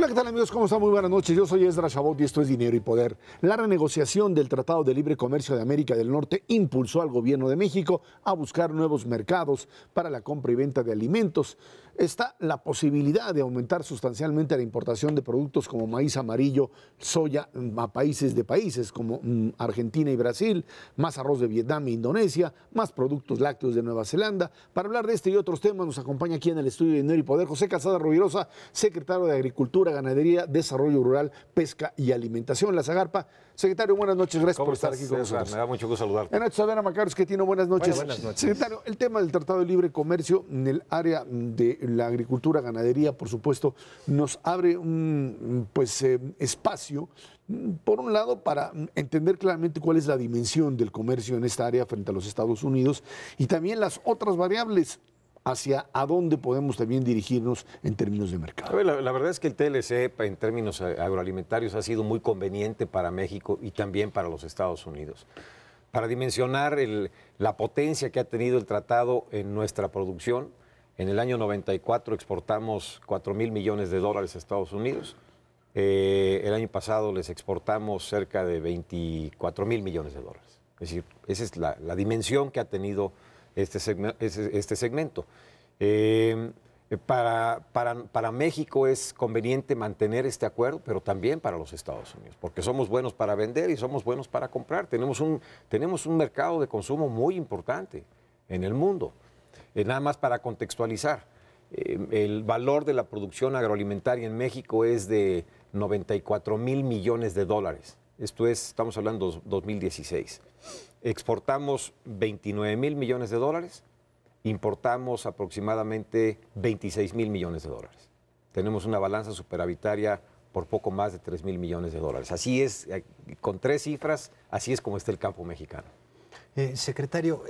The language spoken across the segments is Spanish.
Hola, ¿qué tal amigos? ¿Cómo están? Muy buenas noches. Yo soy Esdras Chabot y esto es Dinero y Poder. La renegociación del Tratado de Libre Comercio de América del Norte impulsó al gobierno de México a buscar nuevos mercados para la compra y venta de alimentos. Está la posibilidad de aumentar sustancialmente la importación de productos como maíz amarillo, soya a países como Argentina y Brasil, más arroz de Vietnam e Indonesia, más productos lácteos de Nueva Zelanda. Para hablar de este y otros temas nos acompaña aquí en el estudio de Dinero y Poder José Casada Rovirosa, secretario de Agricultura, Ganadería, Desarrollo Rural, Pesca y Alimentación, la Zagarpa. Secretario, buenas noches, gracias por estar aquí con nosotros. Me da mucho gusto saludarte. Buenas noches, Adriana Macaros, que tiene buenas noches. Buenas noches. Secretario, el tema del Tratado de Libre Comercio en el área de la agricultura, ganadería, por supuesto, nos abre un espacio, por un lado, para entender claramente cuál es la dimensión del comercio en esta área frente a los Estados Unidos y también las otras variables hacia a dónde podemos también dirigirnos en términos de mercado. A ver, la verdad es que el TLC en términos agroalimentarios ha sido muy conveniente para México y también para los Estados Unidos. Para dimensionar la potencia que ha tenido el tratado en nuestra producción, en el año 94 exportamos $4,000 millones a Estados Unidos. El año pasado les exportamos cerca de $24,000 millones. Es decir, esa es la dimensión que ha tenido este segmento. Para México es conveniente mantener este acuerdo, pero también para los Estados Unidos, porque somos buenos para vender y somos buenos para comprar. Tenemos un mercado de consumo muy importante en el mundo. Nada más para contextualizar, el valor de la producción agroalimentaria en México es de $94,000 millones. Esto es, estamos hablando de 2016. Exportamos $29,000 millones, importamos aproximadamente $26,000 millones. Tenemos una balanza superavitaria por poco más de $3,000 millones. Así es, con tres cifras, así es como está el campo mexicano. Secretario,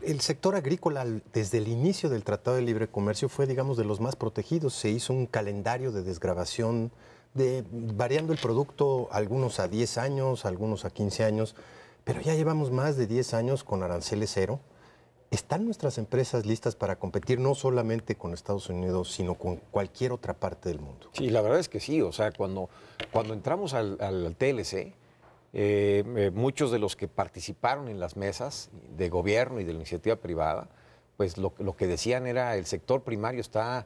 el sector agrícola desde el inicio del Tratado de Libre Comercio fue, digamos, de los más protegidos. Se hizo un calendario de desgravación, variando el producto, algunos a 10 años, algunos a 15 años, pero ya llevamos más de 10 años con aranceles cero. ¿Están nuestras empresas listas para competir no solamente con Estados Unidos, sino con cualquier otra parte del mundo? Sí, la verdad es que sí. O sea, cuando entramos al TLC, muchos de los que participaron en las mesas de gobierno y de la iniciativa privada, pues lo que decían era el sector primario va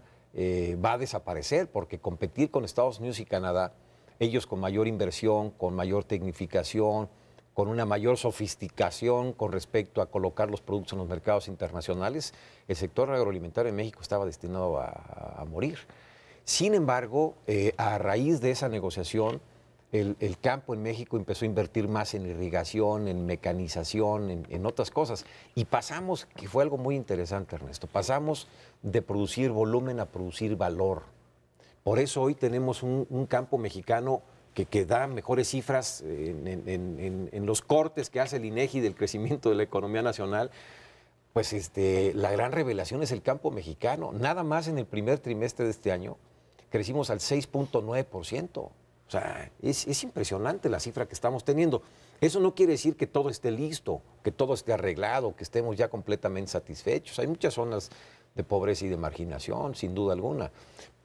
a desaparecer, porque competir con Estados Unidos y Canadá, ellos con mayor inversión, con mayor tecnificación, con una mayor sofisticación con respecto a colocar los productos en los mercados internacionales, el sector agroalimentario en México estaba destinado a morir. Sin embargo, a raíz de esa negociación, el campo en México empezó a invertir más en irrigación, en mecanización, en otras cosas. Y pasamos, que fue algo muy interesante, Ernesto, pasamos de producir volumen a producir valor. Por eso hoy tenemos un campo mexicano que da mejores cifras en los cortes que hace el INEGI del crecimiento de la economía nacional. Pues la gran revelación es el campo mexicano. Nada más en el primer trimestre de este año crecimos al 6.9%. O sea, es impresionante la cifra que estamos teniendo. Eso no quiere decir que todo esté listo, que todo esté arreglado, que estemos ya completamente satisfechos. Hay muchas zonas de pobreza y de marginación, sin duda alguna.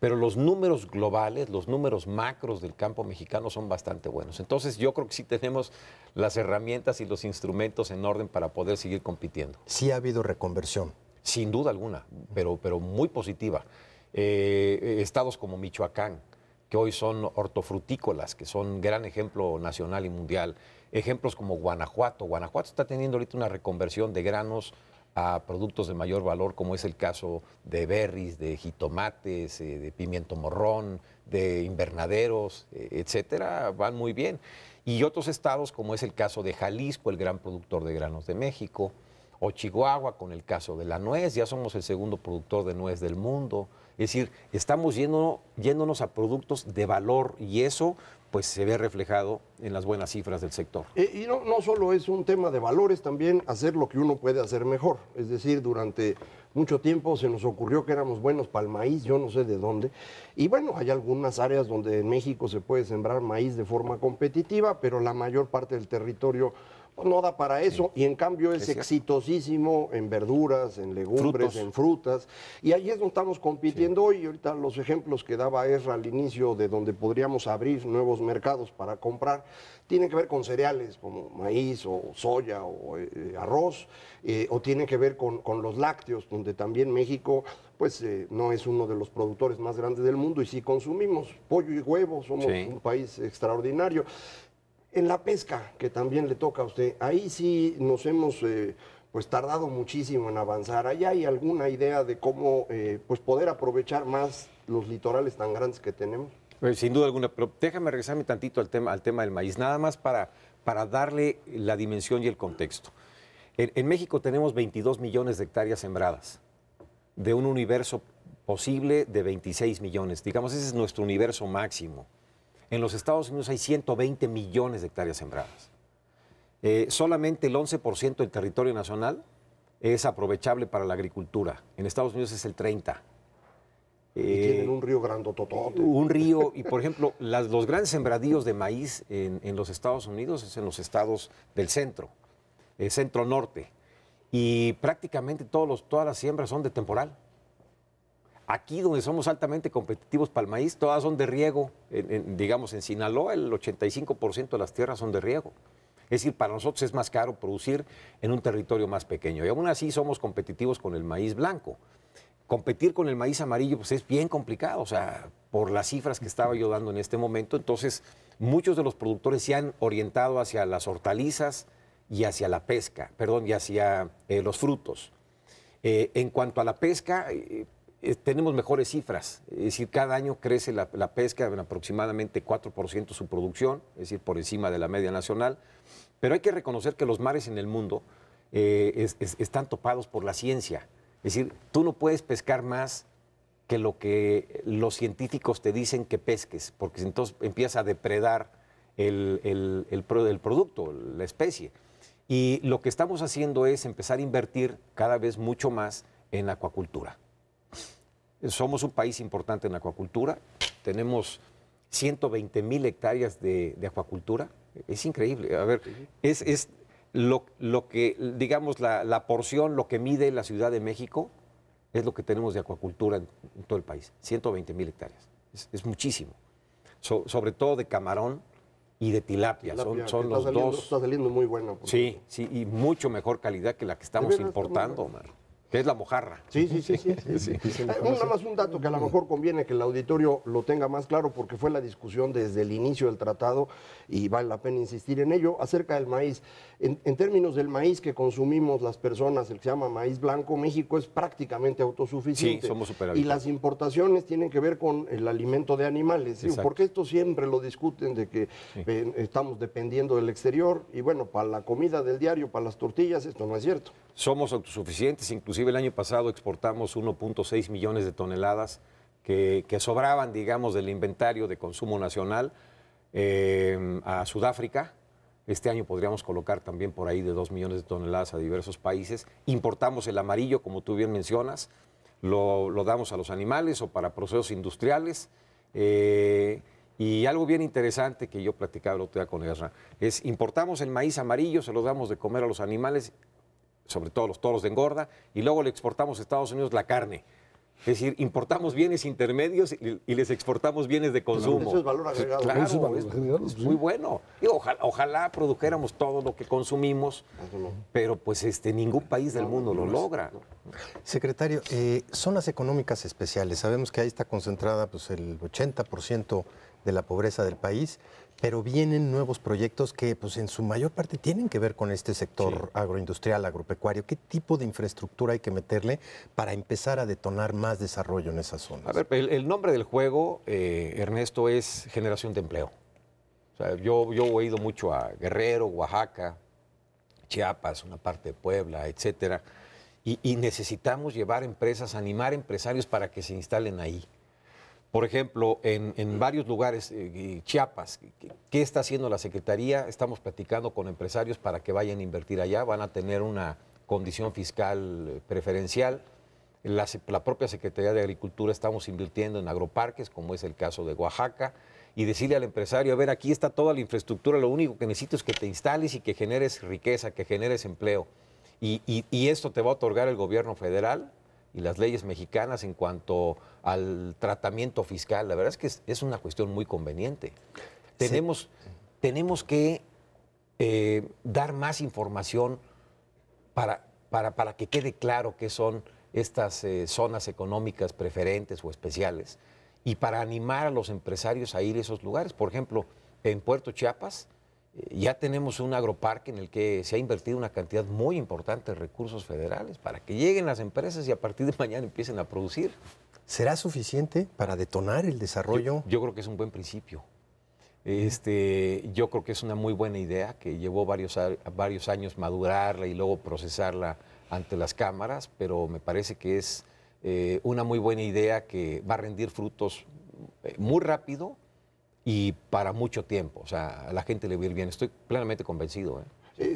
Pero los números globales, los números macros del campo mexicano son bastante buenos. Entonces yo creo que sí tenemos las herramientas y los instrumentos en orden para poder seguir compitiendo. Sí ha habido reconversión. Sin duda alguna, pero muy positiva. Estados como Michoacán, que hoy son hortofrutícolas, que son gran ejemplo nacional y mundial. Ejemplos como Guanajuato. Guanajuato está teniendo ahorita una reconversión de granos a productos de mayor valor, como es el caso de berries, de jitomates, de pimiento morrón, de invernaderos, etcétera, van muy bien. Y otros estados, como es el caso de Jalisco, el gran productor de granos de México, o Chihuahua, con el caso de la nuez, ya somos el segundo productor de nuez del mundo. Es decir, estamos yéndonos a productos de valor y eso pues se ve reflejado en las buenas cifras del sector. Y no solo es un tema de valores, también hacer lo que uno puede hacer mejor. Es decir, durante mucho tiempo se nos ocurrió que éramos buenos para el maíz, yo no sé de dónde. Y bueno, hay algunas áreas donde en México se puede sembrar maíz de forma competitiva, pero la mayor parte del territorio no da para eso, y en cambio es cierto. exitosísimo en verduras, en legumbres, Frutos. en frutas, y ahí es donde estamos compitiendo hoy. Ahorita los ejemplos que daba Ezra al inicio de donde podríamos abrir nuevos mercados para comprar, tienen que ver con cereales como maíz o soya o arroz, o tienen que ver con los lácteos, donde también México pues no es uno de los productores más grandes del mundo, y sí consumimos pollo y huevo, somos Sí. un país extraordinario. En la pesca, que también le toca a usted, ahí sí nos hemos pues tardado muchísimo en avanzar. ¿Allá hay alguna idea de cómo pues poder aprovechar más los litorales tan grandes que tenemos? Pues, sin duda alguna, pero déjame regresarme tantito al tema del maíz, nada más para darle la dimensión y el contexto. En México tenemos 22 millones de hectáreas sembradas, de un universo posible de 26 millones. Digamos, ese es nuestro universo máximo. En los Estados Unidos hay 120 millones de hectáreas sembradas. Solamente el 11% del territorio nacional es aprovechable para la agricultura. En Estados Unidos es el 30%. Y tienen un río grandototote. Un río, y por ejemplo, los grandes sembradíos de maíz en los Estados Unidos es en los estados del centro norte. Y prácticamente todas las siembras son de temporal. Aquí donde somos altamente competitivos para el maíz, todas son de riego. Digamos, en Sinaloa el 85% de las tierras son de riego. Es decir, para nosotros es más caro producir en un territorio más pequeño. Y aún así somos competitivos con el maíz blanco. Competir con el maíz amarillo pues es bien complicado, o sea, por las cifras que estaba yo dando en este momento. Entonces, muchos de los productores se han orientado hacia las hortalizas y hacia la pesca, y hacia los frutos. En cuanto a la pesca, tenemos mejores cifras, es decir, cada año crece la pesca en aproximadamente 4% su producción, es decir, por encima de la media nacional, pero hay que reconocer que los mares en el mundo están topados por la ciencia, es decir, tú no puedes pescar más que lo que los científicos te dicen que pesques, porque entonces empiezas a depredar el producto, la especie. Y lo que estamos haciendo es empezar a invertir cada vez mucho más en acuacultura. Somos un país importante en acuacultura, tenemos 120,000 hectáreas de acuacultura, es increíble. A ver, es lo que, digamos, la porción, lo que mide la Ciudad de México, es lo que tenemos de acuacultura en todo el país, 120,000 hectáreas, es muchísimo, sobre todo de camarón y de tilapia, son los dos. Está saliendo muy buena. Sí, y mucho mejor calidad que la que estamos importando, man. Que es la mojarra. Sí. Nada más un dato que a lo mejor conviene que el auditorio lo tenga más claro, porque fue la discusión desde el inicio del tratado y vale la pena insistir en ello, acerca del maíz. En términos del maíz que consumimos las personas, el que se llama maíz blanco, México es prácticamente autosuficiente. Sí, somos superávit. Y las importaciones tienen que ver con el alimento de animales. ¿Sí? Porque esto siempre lo discuten de que estamos dependiendo del exterior, y bueno, para la comida del diario, para las tortillas, esto no es cierto. Somos autosuficientes, inclusive el año pasado exportamos 1.6 millones de toneladas que sobraban, digamos, del inventario de consumo nacional a Sudáfrica. Este año podríamos colocar también por ahí de 2 millones de toneladas a diversos países. Importamos el amarillo, como tú bien mencionas, lo damos a los animales o para procesos industriales. Y algo bien interesante que yo platicaba el otro día con Ezra, es importamos el maíz amarillo, se lo damos de comer a los animales, sobre todo los toros de engorda, y luego le exportamos a Estados Unidos la carne. Es decir, importamos bienes intermedios y les exportamos bienes de consumo. Eso es valor agregado. Claro, Eso es valor agregado, es sí. muy bueno. Y ojalá produjéramos todo lo que consumimos, pero pues ningún país del mundo lo logra. Secretario, zonas económicas especiales. Sabemos que ahí está concentrada pues, el 80% de la pobreza del país, pero vienen nuevos proyectos que pues, en su mayor parte tienen que ver con este sector agroindustrial, agropecuario. ¿Qué tipo de infraestructura hay que meterle para empezar a detonar más desarrollo en esas zonas? A ver, el nombre del juego, Ernesto, es generación de empleo. O sea, yo he ido mucho a Guerrero, Oaxaca, Chiapas, una parte de Puebla, etcétera, y necesitamos llevar empresas, animar empresarios para que se instalen ahí. Por ejemplo, en varios lugares, Chiapas, ¿qué está haciendo la Secretaría? Estamos platicando con empresarios para que vayan a invertir allá, van a tener una condición fiscal preferencial. La propia Secretaría de Agricultura estamos invirtiendo en agroparques, como es el caso de Oaxaca, y decirle al empresario, a ver, aquí está toda la infraestructura, lo único que necesito es que te instales y que generes riqueza, que generes empleo. Y esto te va a otorgar el gobierno federal y las leyes mexicanas en cuanto al tratamiento fiscal. La verdad es que es una cuestión muy conveniente. Sí. Tenemos que dar más información para que quede claro qué son estas zonas económicas preferentes o especiales y para animar a los empresarios a ir a esos lugares. Por ejemplo, en Puerto Chiapas ya tenemos un agroparque en el que se ha invertido una cantidad muy importante de recursos federales para que lleguen las empresas y a partir de mañana empiecen a producir. ¿Será suficiente para detonar el desarrollo? Yo creo que es un buen principio. Yo creo que es una muy buena idea que llevó varios años madurarla y luego procesarla ante las cámaras, pero me parece que es una muy buena idea que va a rendir frutos muy rápido y para mucho tiempo. O sea, a la gente le va a ir bien. Estoy plenamente convencido.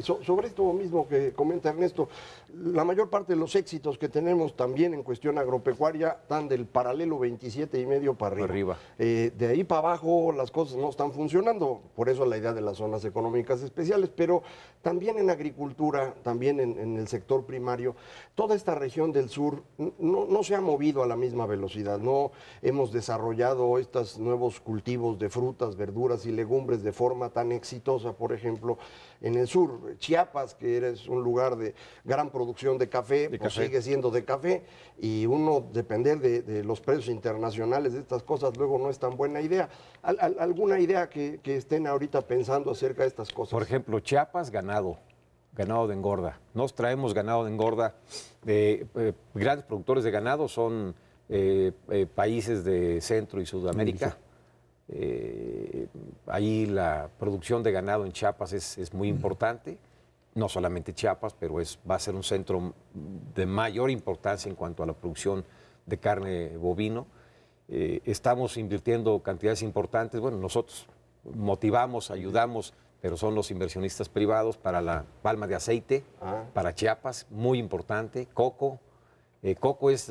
Sobre esto mismo que comenta Ernesto, la mayor parte de los éxitos que tenemos también en cuestión agropecuaria están del paralelo 27,5 para arriba. De ahí para abajo las cosas no están funcionando, por eso la idea de las zonas económicas especiales, pero también en agricultura, también en el sector primario, toda esta región del sur no se ha movido a la misma velocidad, no hemos desarrollado estos nuevos cultivos de frutas, verduras y legumbres de forma tan exitosa, por ejemplo, en el sur. Chiapas, que es un lugar de gran producción de café, sigue siendo de café, y uno depender de los precios internacionales de estas cosas luego no es tan buena idea. ¿Alguna idea que estén ahorita pensando acerca de estas cosas? Por ejemplo, Chiapas, ganado de engorda. Nos traemos ganado de engorda. Grandes productores de ganado son países de Centro y Sudamérica. Ahí la producción de ganado en Chiapas es muy importante, no solamente Chiapas, pero va a ser un centro de mayor importancia en cuanto a la producción de carne bovino. Estamos invirtiendo cantidades importantes, bueno, nosotros motivamos, ayudamos, pero son los inversionistas privados para la palma de aceite, para Chiapas, muy importante, coco. Coco es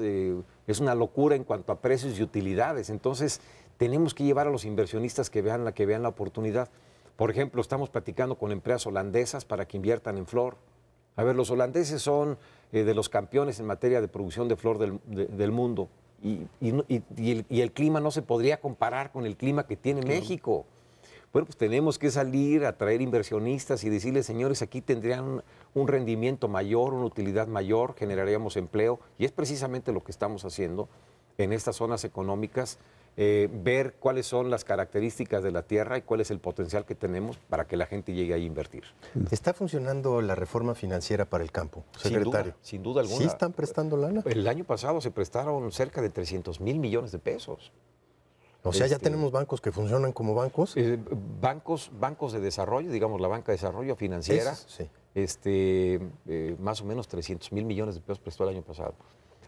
una locura en cuanto a precios y utilidades, entonces tenemos que llevar a los inversionistas que vean la oportunidad. Por ejemplo, estamos platicando con empresas holandesas para que inviertan en flor. A ver, los holandeses son de los campeones en materia de producción de flor del mundo y el clima no se podría comparar con el clima que tiene México. Bueno, pues tenemos que salir a traer inversionistas y decirles, señores, aquí tendrían un rendimiento mayor, una utilidad mayor, generaríamos empleo, y es precisamente lo que estamos haciendo en estas zonas económicas, ver cuáles son las características de la tierra y cuál es el potencial que tenemos para que la gente llegue ahí a invertir. ¿Está funcionando la reforma financiera para el campo, secretario? Sin duda alguna. ¿Sí están prestando lana? El año pasado se prestaron cerca de 300,000 millones de pesos. O sea, ya tenemos bancos que funcionan como bancos. Bancos de desarrollo, digamos la banca de desarrollo financiera, sí. Más o menos 300,000 millones de pesos prestó el año pasado.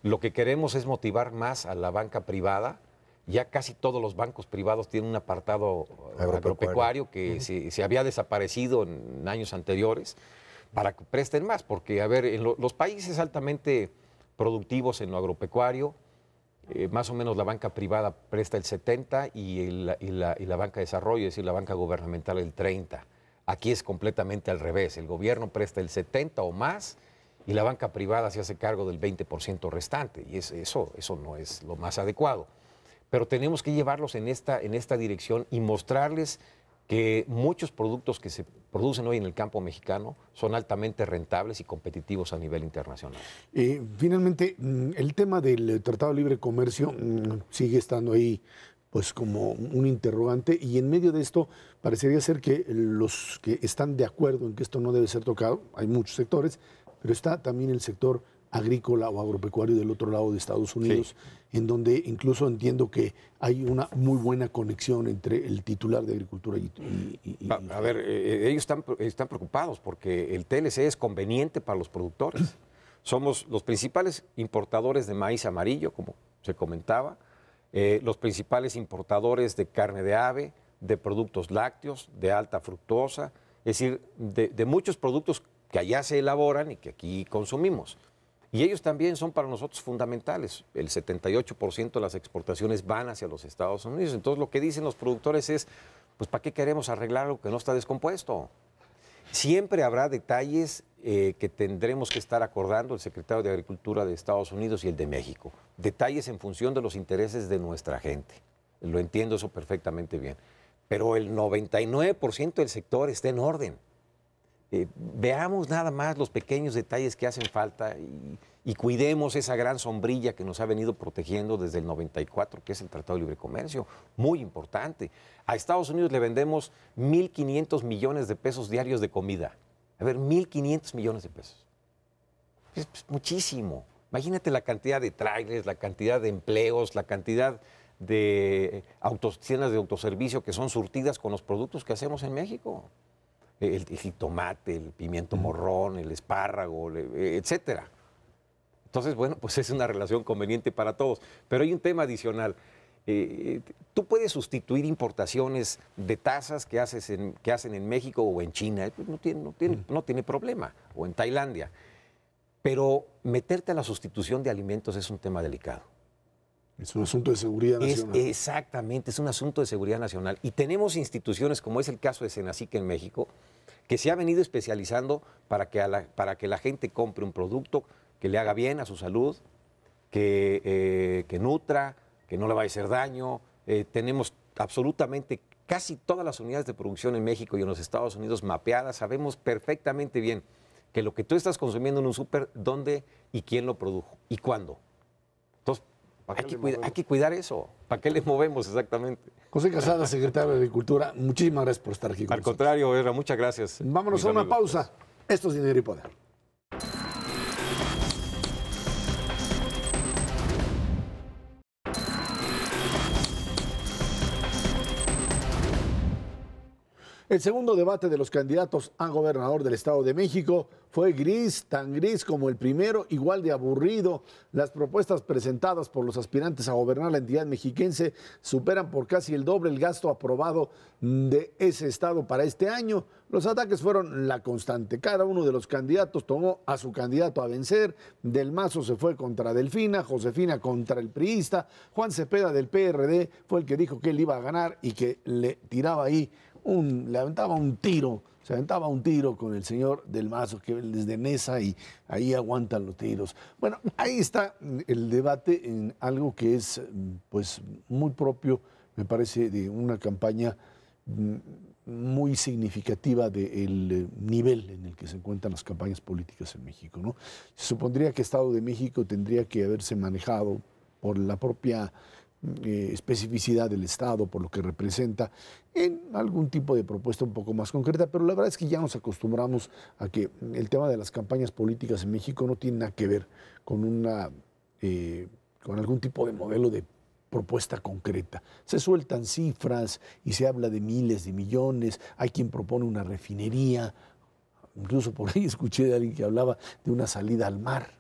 Lo que queremos es motivar más a la banca privada. Ya casi todos los bancos privados tienen un apartado agropecuario que se había desaparecido en años anteriores para que presten más, porque, a ver, en los países altamente productivos en lo agropecuario, más o menos la banca privada presta el 70% y la banca de desarrollo, es decir, la banca gubernamental el 30%. Aquí es completamente al revés, el gobierno presta el 70% o más y la banca privada se hace cargo del 20% restante, y eso no es lo más adecuado. Pero tenemos que llevarlos en esta dirección y mostrarles que muchos productos que se producen hoy en el campo mexicano son altamente rentables y competitivos a nivel internacional. Finalmente, el tema del Tratado de Libre Comercio sigue estando ahí pues como un interrogante, y en medio de esto parecería ser que los que están de acuerdo en que esto no debe ser tocado, hay muchos sectores, pero está también el sector agrícola o agropecuario del otro lado de Estados Unidos, en donde incluso entiendo que hay una muy buena conexión entre el titular de Agricultura y a ver, ellos están preocupados porque el TLC es conveniente para los productores. Somos los principales importadores de maíz amarillo, como se comentaba, los principales importadores de carne de ave, de productos lácteos, de alta fructosa, es decir, de muchos productos que allá se elaboran y que aquí consumimos. Y ellos también son para nosotros fundamentales. El 78% de las exportaciones van hacia los Estados Unidos. Entonces lo que dicen los productores es, pues ¿para qué queremos arreglar algo que no está descompuesto? Siempre habrá detalles que tendremos que estar acordando el secretario de Agricultura de Estados Unidos y el de México. Detalles en función de los intereses de nuestra gente. Lo entiendo eso perfectamente bien. Pero el 99% del sector está en orden. Veamos nada más los pequeños detalles que hacen falta y cuidemos esa gran sombrilla que nos ha venido protegiendo desde el 94, que es el Tratado de Libre Comercio, muy importante. A Estados Unidos le vendemos 1.500 millones de pesos diarios de comida. A ver, 1.500 millones de pesos. Es muchísimo. Imagínate la cantidad de trailers, la cantidad de empleos, la cantidad de tiendas de autoservicio que son surtidas con los productos que hacemos en México. El jitomate, el pimiento morrón, el espárrago, etcétera. Entonces, bueno, pues es una relación conveniente para todos. Pero hay un tema adicional. Tú puedes sustituir importaciones de tazas que hacen en México o en China, pues no tiene problema, o en Tailandia. Pero meterte a la sustitución de alimentos es un tema delicado. Es un asunto de seguridad nacional. Exactamente, es un asunto de seguridad nacional. Y tenemos instituciones, como es el caso de Senacica en México, que se ha venido especializando para que la gente compre un producto que le haga bien a su salud, que nutra, que no le vaya a hacer daño. Tenemos absolutamente casi todas las unidades de producción en México y en los Estados Unidos mapeadas. Sabemos perfectamente bien que lo que tú estás consumiendo en un súper, dónde y quién lo produjo y cuándo. Entonces, hay que cuidar eso. ¿Para qué le movemos exactamente? José Casada, secretario de Agricultura, muchísimas gracias por estar aquí con nosotros. Al contrario, Ezra, muchas gracias. Vámonos a una pausa. Esto es Dinero y Poder. El segundo debate de los candidatos a gobernador del Estado de México fue gris, tan gris como el primero, igual de aburrido. Las propuestas presentadas por los aspirantes a gobernar la entidad mexiquense superan por casi el doble el gasto aprobado de ese estado para este año. Los ataques fueron la constante. Cada uno de los candidatos tomó a su candidato a vencer. Del Mazo se fue contra Delfina, Josefina contra el priista. Juan Cepeda del PRD fue el que dijo que él iba a ganar y que le tiraba ahí le aventaba un tiro, se aventaba un tiro con el señor del Mazo, que desde Nesa, y ahí aguantan los tiros. Bueno, ahí está el debate en algo que es pues muy propio, me parece, de una campaña muy significativa del nivel en el que se encuentran las campañas políticas en México, ¿no? Se supondría que Estado de México tendría que haberse manejado por la propia especificidad del Estado, por lo que representa, en algún tipo de propuesta un poco más concreta, pero la verdad es que ya nos acostumbramos a que el tema de las campañas políticas en México no tiene nada que ver con con algún tipo de modelo de propuesta concreta. Se sueltan cifras y se habla de miles de millones, hay quien propone una refinería, incluso por ahí escuché de alguien que hablaba de una salida al mar.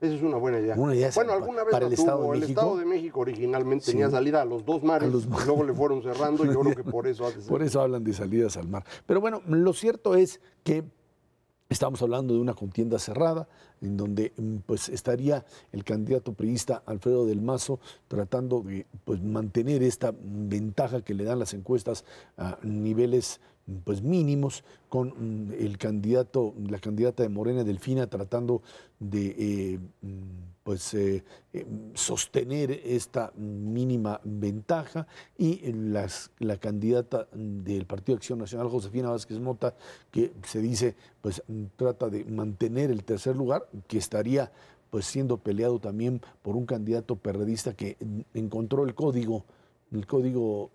Esa es una buena idea. Bueno, alguna vez para lo el Estado tuvo. de El México. Estado de México originalmente tenía salida a los dos mares, y luego le fueron cerrando y yo creo que por eso hace. Por eso hablan de salidas al mar. Pero bueno, lo cierto es que estamos hablando de una contienda cerrada, en donde pues estaría el candidato priista Alfredo del Mazo tratando de pues mantener esta ventaja que le dan las encuestas a niveles pues mínimos, con la candidata de Morena, Delfina, tratando de sostener esta mínima ventaja, y la candidata del Partido de Acción Nacional, Josefina Vázquez Mota, que se dice pues trata de mantener el tercer lugar, que estaría pues siendo peleado también por un candidato perredista que encontró el código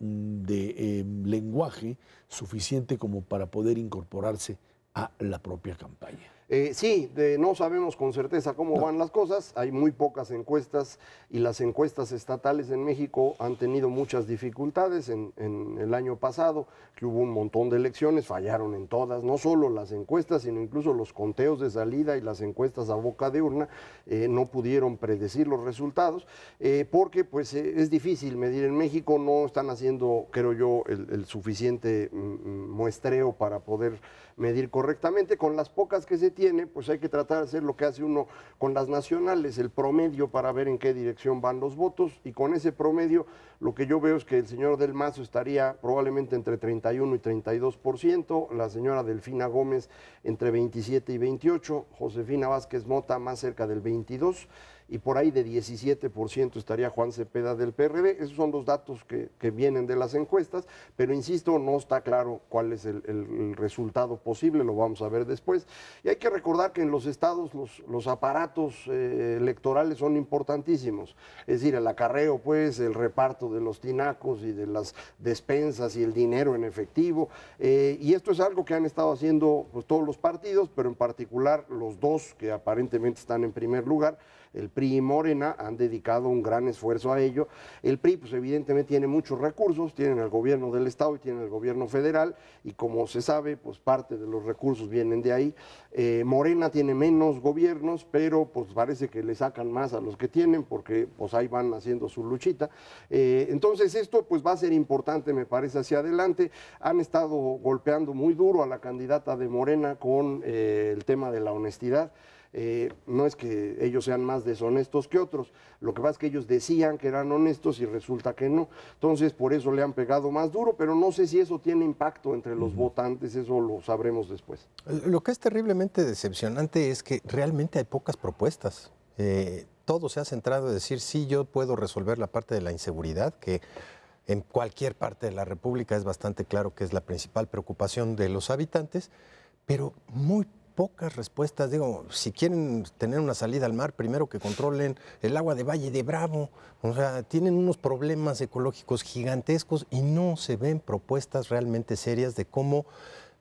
de lenguaje suficiente como para poder incorporarse a la propia campaña. No sabemos con certeza cómo van las cosas, hay muy pocas encuestas y las encuestas estatales en México han tenido muchas dificultades. En el año pasado, que hubo un montón de elecciones, fallaron en todas, no solo las encuestas, sino incluso los conteos de salida y las encuestas a boca de urna no pudieron predecir los resultados, porque pues es difícil medir en México, no están haciendo, creo yo, el suficiente muestreo para poder medir correctamente. Con las pocas que se tiene, pues hay que tratar de hacer lo que hace uno con las nacionales, el promedio para ver en qué dirección van los votos, y con ese promedio lo que yo veo es que el señor Del Mazo estaría probablemente entre 31 y 32%, la señora Delfina Gómez entre 27 y 28%, Josefina Vázquez Mota más cerca del 22%, y por ahí de 17% estaría Juan Cepeda del PRD. Esos son los datos que vienen de las encuestas, pero insisto, no está claro cuál es el resultado posible, lo vamos a ver después. Y hay que recordar que en los estados los aparatos electorales son importantísimos, es decir, el acarreo, pues, el reparto de los tinacos y de las despensas y el dinero en efectivo, y esto es algo que han estado haciendo pues, todos los partidos, pero en particular los dos que aparentemente están en primer lugar, el PRI y Morena, han dedicado un gran esfuerzo a ello. El PRI, pues evidentemente tiene muchos recursos, tienen el gobierno del Estado y tienen el gobierno federal, y como se sabe, pues parte de los recursos vienen de ahí. Morena tiene menos gobiernos, pero pues parece que le sacan más a los que tienen, porque pues ahí van haciendo su luchita. Entonces esto pues va a ser importante, me parece, hacia adelante. Han estado golpeando muy duro a la candidata de Morena con el tema de la honestidad. No es que ellos sean más deshonestos que otros, lo que pasa es que ellos decían que eran honestos y resulta que no, entonces por eso le han pegado más duro, pero no sé si eso tiene impacto entre los votantes, eso lo sabremos después. Lo que es terriblemente decepcionante es que realmente hay pocas propuestas. Todo se ha centrado en decir, sí, yo puedo resolver la parte de la inseguridad, que en cualquier parte de la República es bastante claro que es la principal preocupación de los habitantes, pero muy pocas respuestas. Digo, si quieren tener una salida al mar, primero que controlen el agua de Valle de Bravo. O sea, tienen unos problemas ecológicos gigantescos y no se ven propuestas realmente serias de cómo,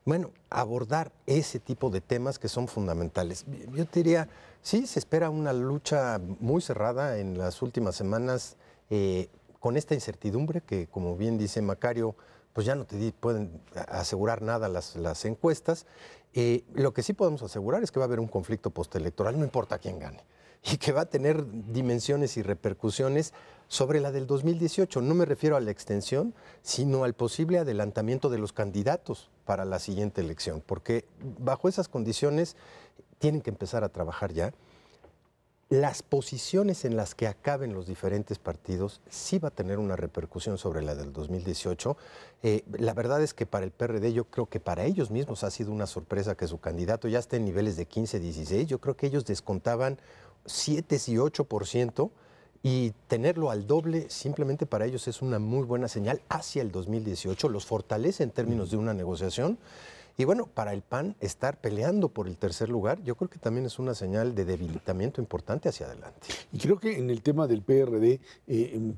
bueno, abordar ese tipo de temas que son fundamentales. Yo te diría, sí, se espera una lucha muy cerrada en las últimas semanas con esta incertidumbre que, como bien dice Macario, pues ya no te pueden asegurar nada las encuestas. Lo que sí podemos asegurar es que va a haber un conflicto postelectoral, no importa quién gane, y que va a tener dimensiones y repercusiones sobre la del 2018. No me refiero a la extensión, sino al posible adelantamiento de los candidatos para la siguiente elección, porque bajo esas condiciones tienen que empezar a trabajar ya. Las posiciones en las que acaben los diferentes partidos sí va a tener una repercusión sobre la del 2018. La verdad es que para el PRD, yo creo que para ellos mismos ha sido una sorpresa que su candidato ya esté en niveles de 15, 16. Yo creo que ellos descontaban 7 y 8%, y tenerlo al doble simplemente para ellos es una muy buena señal hacia el 2018. Los fortalece en términos de una negociación. Y bueno, para el PAN estar peleando por el tercer lugar, yo creo que también es una señal de debilitamiento importante hacia adelante. Y creo que en el tema del PRD,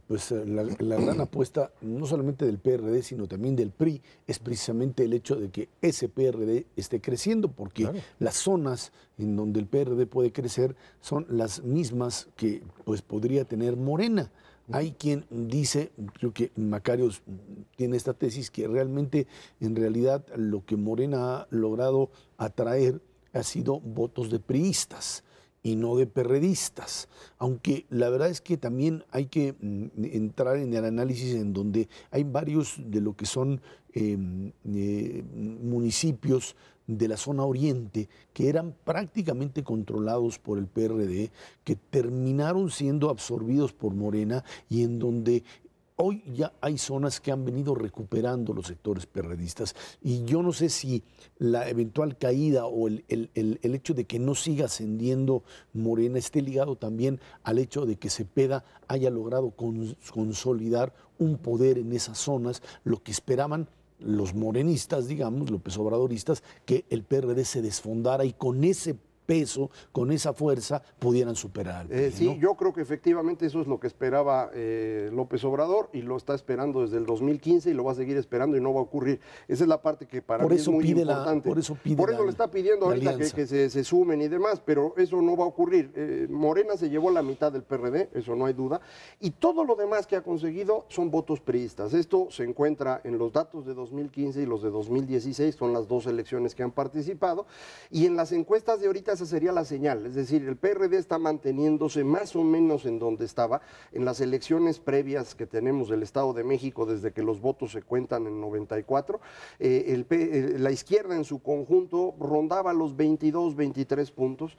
pues la gran apuesta, no solamente del PRD, sino también del PRI, es precisamente el hecho de que ese PRD esté creciendo, porque claro, las zonas en donde el PRD puede crecer son las mismas que pues podría tener Morena. Hay quien dice, creo que Macario tiene esta tesis, que realmente, en realidad, lo que Morena ha logrado atraer ha sido votos de priistas y no de perredistas. Aunque la verdad es que también hay que entrar en el análisis en donde hay varios de lo que son municipios de la zona oriente que eran prácticamente controlados por el PRD, que terminaron siendo absorbidos por Morena y en donde hoy ya hay zonas que han venido recuperando los sectores perredistas. Y yo no sé si la eventual caída o el hecho de que no siga ascendiendo Morena esté ligado también al hecho de que Cepeda haya logrado consolidar un poder en esas zonas, lo que esperaban los morenistas, digamos, López Obradoristas, que el PRD se desfondara y con ese peso, con esa fuerza, pudieran superar. Sí, ¿no? Yo creo que efectivamente eso es lo que esperaba López Obrador y lo está esperando desde el 2015 y lo va a seguir esperando y no va a ocurrir. Esa es la parte que para mí es muy importante. Por eso le está pidiendo ahorita que se sumen y demás, pero eso no va a ocurrir. Morena se llevó la mitad del PRD, eso no hay duda, y todo lo demás que ha conseguido son votos priistas. Esto se encuentra en los datos de 2015 y los de 2016, son las dos elecciones que han participado, y en las encuestas de ahorita ahorita esa sería la señal, es decir, el PRD está manteniéndose más o menos en donde estaba en las elecciones previas que tenemos del Estado de México desde que los votos se cuentan en 94. La izquierda en su conjunto rondaba los 22, 23 puntos.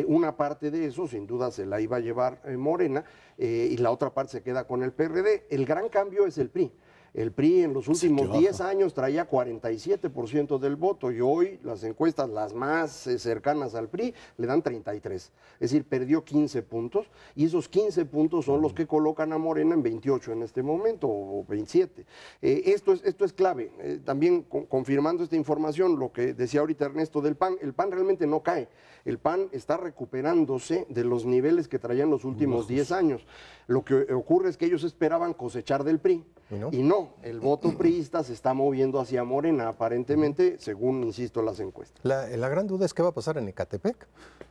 Una parte de eso, sin duda, se la iba a llevar Morena y la otra parte se queda con el PRD. El gran cambio es el PRI. El PRI en los últimos 10 años traía 47% del voto y hoy las encuestas, las más cercanas al PRI, le dan 33. Es decir, perdió 15 puntos y esos 15 puntos son los que colocan a Morena en 28 en este momento o 27. Esto es clave. También confirmando esta información, lo que decía ahorita Ernesto del PAN, el PAN realmente no cae. El PAN está recuperándose de los niveles que traían los últimos 10 años. Lo que ocurre es que ellos esperaban cosechar del PRI. Y no, el voto priista se está moviendo hacia Morena, aparentemente, según, insisto, las encuestas. La gran duda es qué va a pasar en Ecatepec.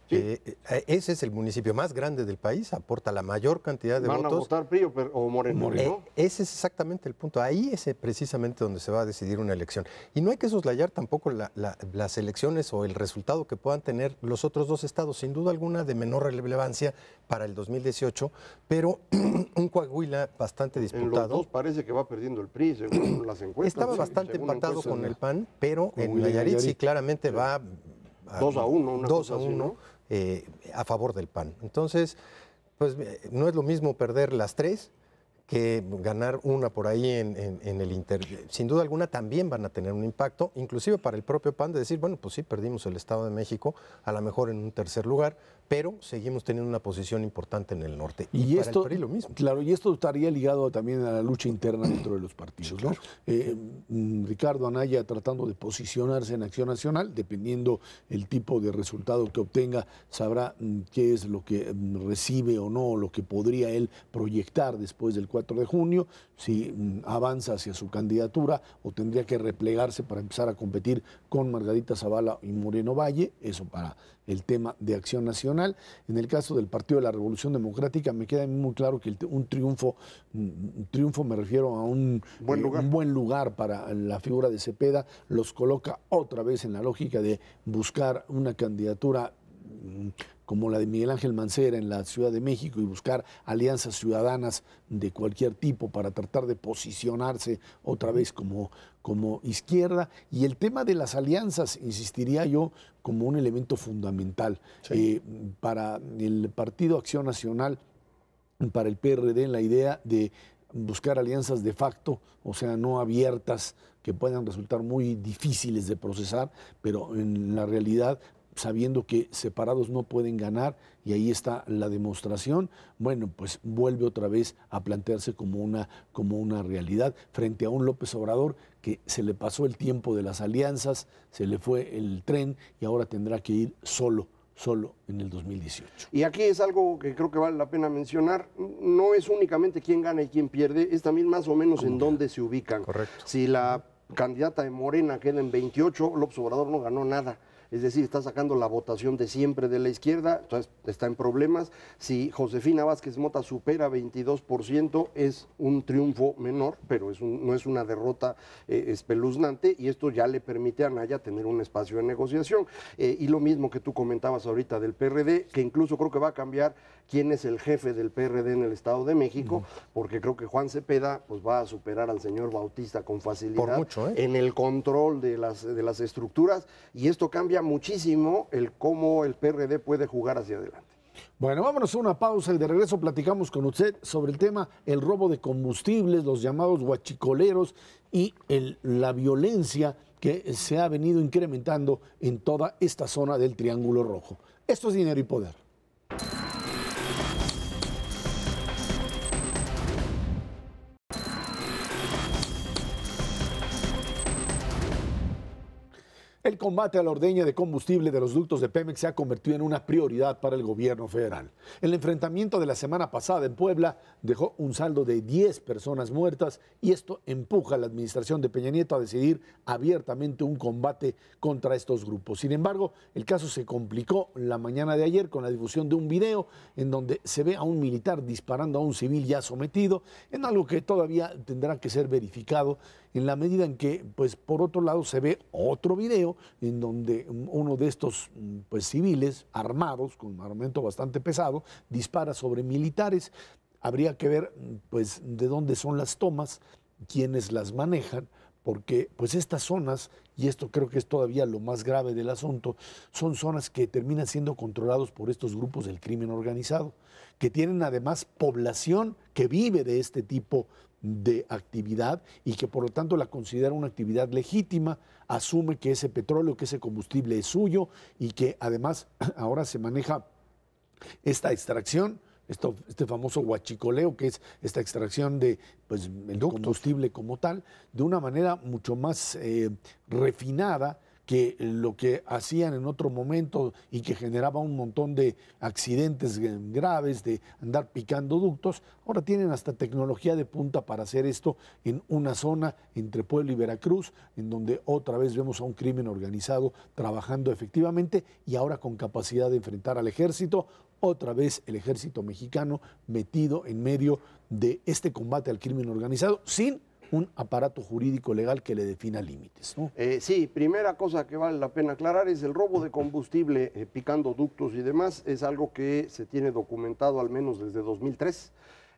Sí. Ese es el municipio más grande del país, aporta la mayor cantidad de votos. ¿Van a votar PRI o Morena? ¿No? Ese es exactamente el punto. Ahí es precisamente donde se va a decidir una elección. Y no hay que soslayar tampoco las elecciones o el resultado que puedan tener los otros dos estados, sin duda alguna de menor relevancia para el 2018, pero un Coahuila bastante disputado. En los dos parece que va perdiendo el PRI, según las encuestas. Estaba bastante empatado con el PAN, pero en Nayarit sí claramente va 2-1. 2-1, ¿no? A favor del PAN. Entonces, pues no es lo mismo perder las tres que ganar una por ahí en el Inter. Sin duda alguna también van a tener un impacto, inclusive para el propio PAN, de decir, bueno, pues sí, perdimos el Estado de México, a lo mejor en un tercer lugar, pero seguimos teniendo una posición importante en el norte. Y para esto, el PRI lo mismo. Claro, y esto estaría ligado también a la lucha interna dentro de los partidos, ¿no? Ricardo Anaya tratando de posicionarse en Acción Nacional, dependiendo el tipo de resultado que obtenga, sabrá qué es lo que recibe o no, lo que podría él proyectar después del 4 de junio, si avanza hacia su candidatura o tendría que replegarse para empezar a competir con Margarita Zavala y Moreno Valle, eso para el tema de Acción Nacional. En el caso del Partido de la Revolución Democrática me queda muy claro que un triunfo me refiero a un buen lugar para la figura de Cepeda, los coloca otra vez en la lógica de buscar una candidatura como la de Miguel Ángel Mancera en la Ciudad de México y buscar alianzas ciudadanas de cualquier tipo para tratar de posicionarse otra vez como izquierda. Y el tema de las alianzas, insistiría yo, como un elemento fundamental. Sí. Para el Partido Acción Nacional, para el PRD, la idea de buscar alianzas de facto, o sea, no abiertas, que puedan resultar muy difíciles de procesar, pero en la realidad sabiendo que separados no pueden ganar, y ahí está la demostración, bueno, pues vuelve otra vez a plantearse como una realidad frente a un López Obrador que se le pasó el tiempo de las alianzas, se le fue el tren y ahora tendrá que ir solo en el 2018. Y aquí es algo que creo que vale la pena mencionar, no es únicamente quién gana y quién pierde, es también más o menos en dónde se ubican. Correcto. Si la candidata de Morena queda en 28, López Obrador no ganó nada. Es decir, está sacando la votación de siempre de la izquierda, entonces está en problemas. Si Josefina Vázquez Mota supera 22%, es un triunfo menor, pero no es una derrota espeluznante, y esto ya le permite a Anaya tener un espacio de negociación. Y lo mismo que tú comentabas ahorita del PRD, que incluso creo que va a cambiar quién es el jefe del PRD en el Estado de México, porque creo que Juan Cepeda pues, va a superar al señor Bautista con facilidad. Por mucho, en el control de las estructuras, y esto cambia muchísimo el cómo el PRD puede jugar hacia adelante. Bueno, vámonos a una pausa y de regreso platicamos con usted sobre el tema, el robo de combustibles, los llamados huachicoleros y la violencia que se ha venido incrementando en toda esta zona del Triángulo Rojo. Esto es Dinero y Poder. El combate a la ordeña de combustible de los ductos de Pemex se ha convertido en una prioridad para el gobierno federal. El enfrentamiento de la semana pasada en Puebla dejó un saldo de 10 personas muertas y esto empuja a la administración de Peña Nieto a decidir abiertamente un combate contra estos grupos. Sin embargo, el caso se complicó la mañana de ayer con la difusión de un video en donde se ve a un militar disparando a un civil ya sometido, en algo que todavía tendrá que ser verificado en la medida en que, pues por otro lado, se ve otro video en donde uno de estos pues, civiles armados, con armamento bastante pesado, dispara sobre militares. Habría que ver pues, de dónde son las tomas, quiénes las manejan, porque pues estas zonas, y esto creo que es todavía lo más grave del asunto, son zonas que terminan siendo controlados por estos grupos del crimen organizado, que tienen además población que vive de este tipo de actividad y que por lo tanto la considera una actividad legítima, asume que ese petróleo, que ese combustible es suyo y que además ahora se maneja esta extracción, este famoso huachicoleo, que es esta extracción de pues, el combustible como tal, de una manera mucho más refinada que lo que hacían en otro momento y que generaba un montón de accidentes graves, de andar picando ductos. Ahora tienen hasta tecnología de punta para hacer esto en una zona entre Puebla y Veracruz, en donde otra vez vemos a un crimen organizado trabajando efectivamente y ahora con capacidad de enfrentar al ejército. Otra vez el ejército mexicano metido en medio de este combate al crimen organizado sin un aparato jurídico legal que le defina límites, ¿no? Sí, primera cosa que vale la pena aclarar es el robo de combustible picando ductos y demás, es algo que se tiene documentado al menos desde 2003.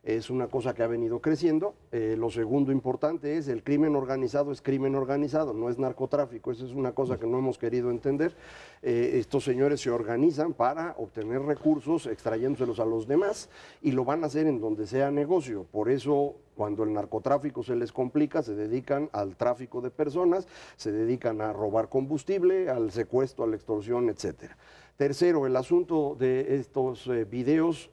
Es una cosa que ha venido creciendo. Lo segundo importante es el crimen organizado es crimen organizado, no es narcotráfico. Esa es una cosa que no hemos querido entender. Estos señores se organizan para obtener recursos extrayéndoselos a los demás y lo van a hacer en donde sea negocio. Por eso, cuando el narcotráfico se les complica, se dedican al tráfico de personas, se dedican a robar combustible, al secuestro, a la extorsión, etcétera. Tercero, el asunto de estos videos,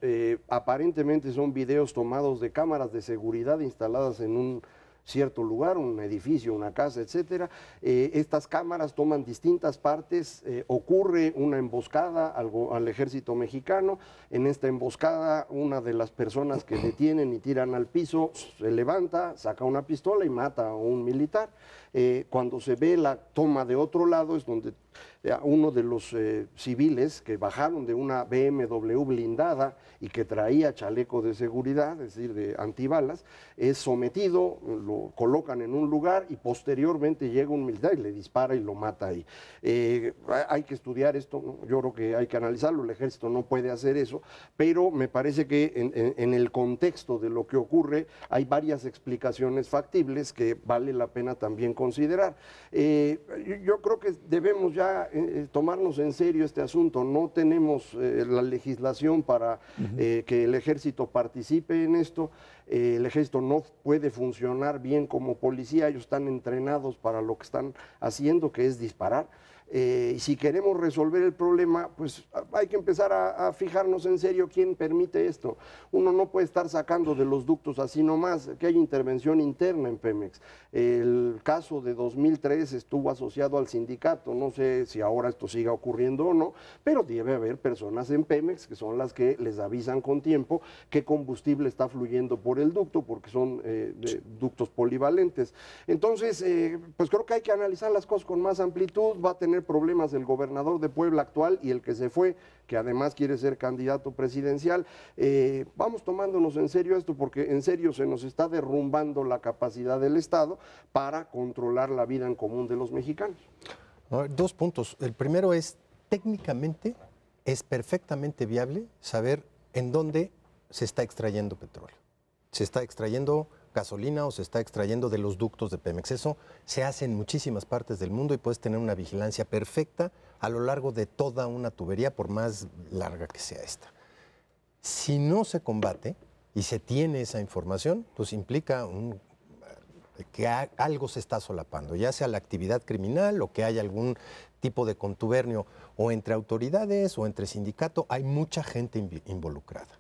aparentemente son videos tomados de cámaras de seguridad instaladas en un cierto lugar, un edificio, una casa, etcétera. Estas cámaras toman distintas partes, ocurre una emboscada al ejército mexicano. En esta emboscada, una de las personas que detienen y tiran al piso se levanta, saca una pistola y mata a un militar. Cuando se ve la toma de otro lado es donde uno de los civiles que bajaron de una BMW blindada y que traía chaleco de seguridad, es decir, de antibalas, es sometido, lo colocan en un lugar y posteriormente llega un militar y le dispara y lo mata ahí. Hay que estudiar esto, ¿no? Yo creo que hay que analizarlo, el ejército no puede hacer eso, pero me parece que en el contexto de lo que ocurre hay varias explicaciones factibles que vale la pena también considerar. Yo creo que debemos ya tomarnos en serio este asunto. No tenemos la legislación para que el ejército participe en esto. El ejército no puede funcionar bien como policía. Ellos están entrenados para lo que están haciendo, que es disparar. Y si queremos resolver el problema, pues hay que empezar a fijarnos en serio quién permite esto. Uno no puede estar sacando de los ductos así nomás, que hay intervención interna en Pemex. El caso de 2003 estuvo asociado al sindicato, no sé si ahora esto siga ocurriendo o no, pero debe haber personas en Pemex que son las que les avisan con tiempo qué combustible está fluyendo por el ducto, porque son ductos polivalentes. Entonces, pues creo que hay que analizar las cosas con más amplitud. Va a tener problemas el gobernador de Puebla actual y el que se fue, que además quiere ser candidato presidencial. Vamos tomándonos en serio esto, porque en serio se nos está derrumbando la capacidad del Estado para controlar la vida en común de los mexicanos. Dos puntos. El primero es, técnicamente, es perfectamente viable saber en dónde se está extrayendo petróleo. Se está extrayendo gasolina o se está extrayendo de los ductos de Pemex. Eso se hace en muchísimas partes del mundo y puedes tener una vigilancia perfecta a lo largo de toda una tubería, por más larga que sea esta. Si no se combate y se tiene esa información, pues implica que algo se está solapando, ya sea la actividad criminal o que haya algún tipo de contubernio o entre autoridades o entre sindicato. Hay mucha gente involucrada.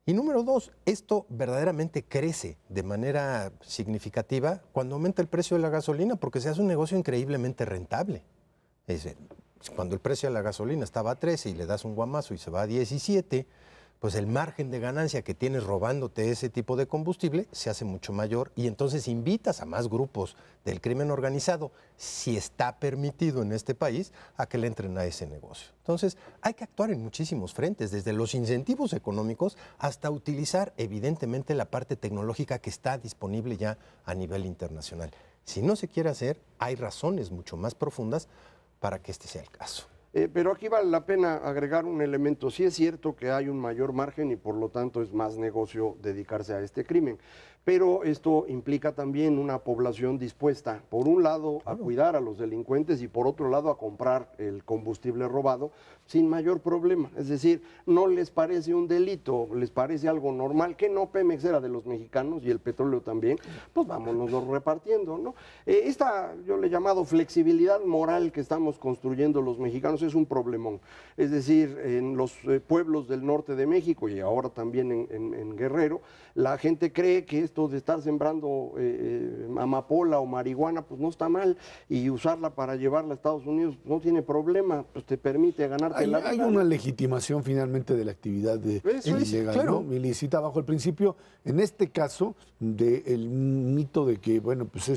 Y número dos, esto verdaderamente crece de manera significativa cuando aumenta el precio de la gasolina, porque se hace un negocio increíblemente rentable. Cuando el precio de la gasolina estaba a 13 y le das un guamazo y se va a 17, pues el margen de ganancia que tienes robándote ese tipo de combustible se hace mucho mayor y entonces invitas a más grupos del crimen organizado, si está permitido en este país, a que le entren a ese negocio. Entonces hay que actuar en muchísimos frentes, desde los incentivos económicos hasta utilizar evidentemente la parte tecnológica que está disponible ya a nivel internacional. Si no se quiere hacer, hay razones mucho más profundas para que este sea el caso. Pero aquí vale la pena agregar un elemento. Sí es cierto que hay un mayor margen y por lo tanto es más negocio dedicarse a este crimen. Pero esto implica también una población dispuesta, por un lado, a cuidar a los delincuentes y por otro lado, a comprar el combustible robado sin mayor problema. Es decir, no les parece un delito, les parece algo normal, que no, Pemex era de los mexicanos y el petróleo también, pues vámonos repartiendo, ¿no? Esta, yo le he llamado flexibilidad moral que estamos construyendo los mexicanos, es un problemón. Es decir, en los pueblos del norte de México y ahora también en Guerrero, la gente cree que esto de estar sembrando amapola o marihuana, pues no está mal, y usarla para llevarla a Estados Unidos no tiene problema, pues te permite ganarte la vida. Hay una legitimación finalmente de la actividad ilegal, claro, ¿no? Ilícita, bajo el principio, en este caso, del mito de que, bueno, pues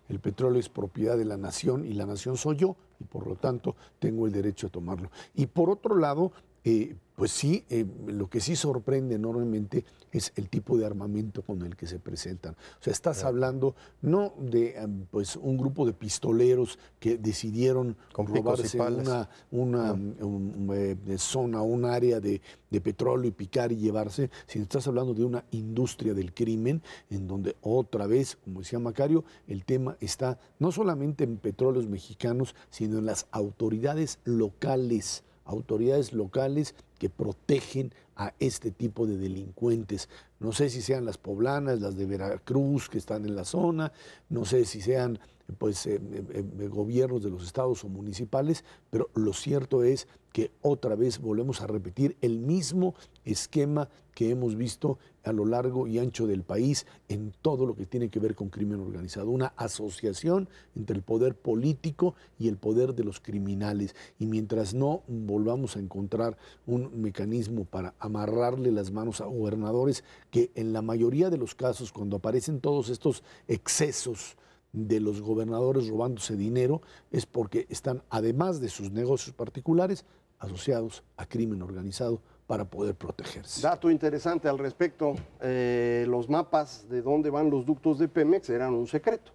el petróleo es propiedad de la nación y la nación soy yo, y por lo tanto tengo el derecho a tomarlo. Y por otro lado, pues sí, lo que sí sorprende enormemente es el tipo de armamento con el que se presentan. O sea, estás hablando no de pues un grupo de pistoleros que decidieron robarse una zona, un área de petróleo y picar y llevarse, sino estás hablando de una industria del crimen en donde otra vez, como decía Macario, el tema está no solamente en petróleos mexicanos, sino en las autoridades locales que protegen a este tipo de delincuentes. No sé si sean las poblanas, las de Veracruz que están en la zona, no sé si sean pues gobiernos de los estados o municipales, pero lo cierto es que otra vez volvemos a repetir el mismo esquema que hemos visto a lo largo y ancho del país en todo lo que tiene que ver con crimen organizado, una asociación entre el poder político y el poder de los criminales. Y mientras no volvamos a encontrar un mecanismo para amarrarle las manos a gobernadores, que en la mayoría de los casos, cuando aparecen todos estos excesos de los gobernadores robándose dinero, es porque están, además de sus negocios particulares, asociados a crimen organizado para poder protegerse. Dato interesante al respecto, los mapas de dónde van los ductos de Pemex eran un secreto.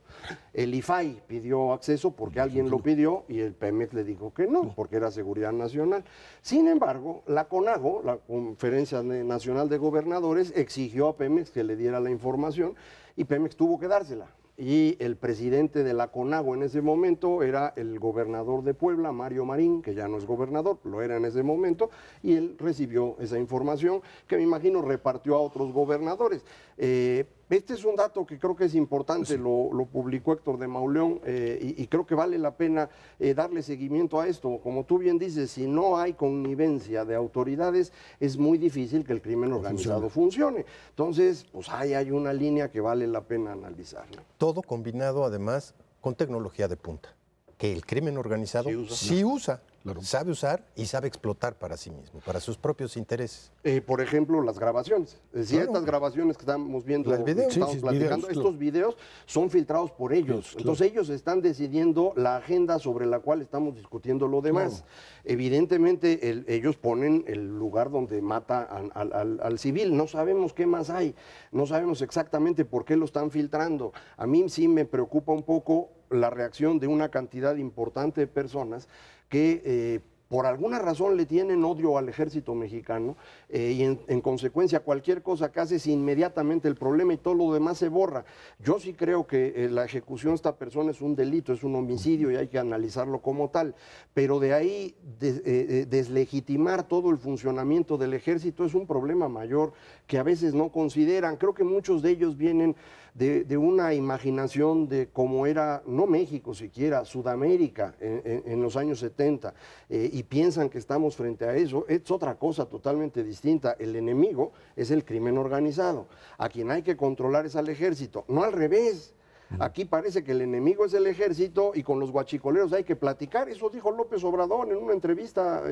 El IFAI pidió acceso porque alguien lo pidió y el Pemex le dijo que no, porque era seguridad nacional. Sin embargo, la CONAGO, la Conferencia Nacional de Gobernadores, exigió a Pemex que le diera la información y Pemex tuvo que dársela. Y el presidente de la CONAGO en ese momento era el gobernador de Puebla, Mario Marín, que ya no es gobernador, lo era en ese momento, y él recibió esa información que me imagino repartió a otros gobernadores. Este es un dato que creo que es importante, lo publicó Héctor de Mauleón, y creo que vale la pena darle seguimiento a esto. Como tú bien dices, si no hay connivencia de autoridades, es muy difícil que el crimen organizado funcione. Entonces, pues hay una línea que vale la pena analizar, ¿no? Todo combinado además con tecnología de punta, que el crimen organizado sí usa. Claro. Sabe usar y sabe explotar para sí mismo, para sus propios intereses. Por ejemplo, las grabaciones. Estas grabaciones que estamos viendo, estamos platicando, estos videos son filtrados por ellos. Entonces ellos están decidiendo la agenda sobre la cual estamos discutiendo lo demás. Evidentemente ellos ponen el lugar donde mata al civil. No sabemos qué más hay. No sabemos exactamente por qué lo están filtrando. A mí sí me preocupa un poco la reacción de una cantidad importante de personas que por alguna razón le tienen odio al ejército mexicano y en consecuencia cualquier cosa que hace es inmediatamente el problema y todo lo demás se borra. Yo sí creo que la ejecución de esta persona es un delito, es un homicidio y hay que analizarlo como tal, pero de ahí deslegitimar todo el funcionamiento del ejército es un problema mayor que a veces no consideran. Creo que muchos de ellos vienen de una imaginación de cómo era, no México siquiera, Sudamérica en los años 70, y piensan que estamos frente a eso. Es otra cosa totalmente distinta. El enemigo es el crimen organizado. A quien hay que controlar es al ejército, no al revés. Aquí parece que el enemigo es el ejército y con los guachicoleros hay que platicar. Eso dijo López Obrador en una entrevista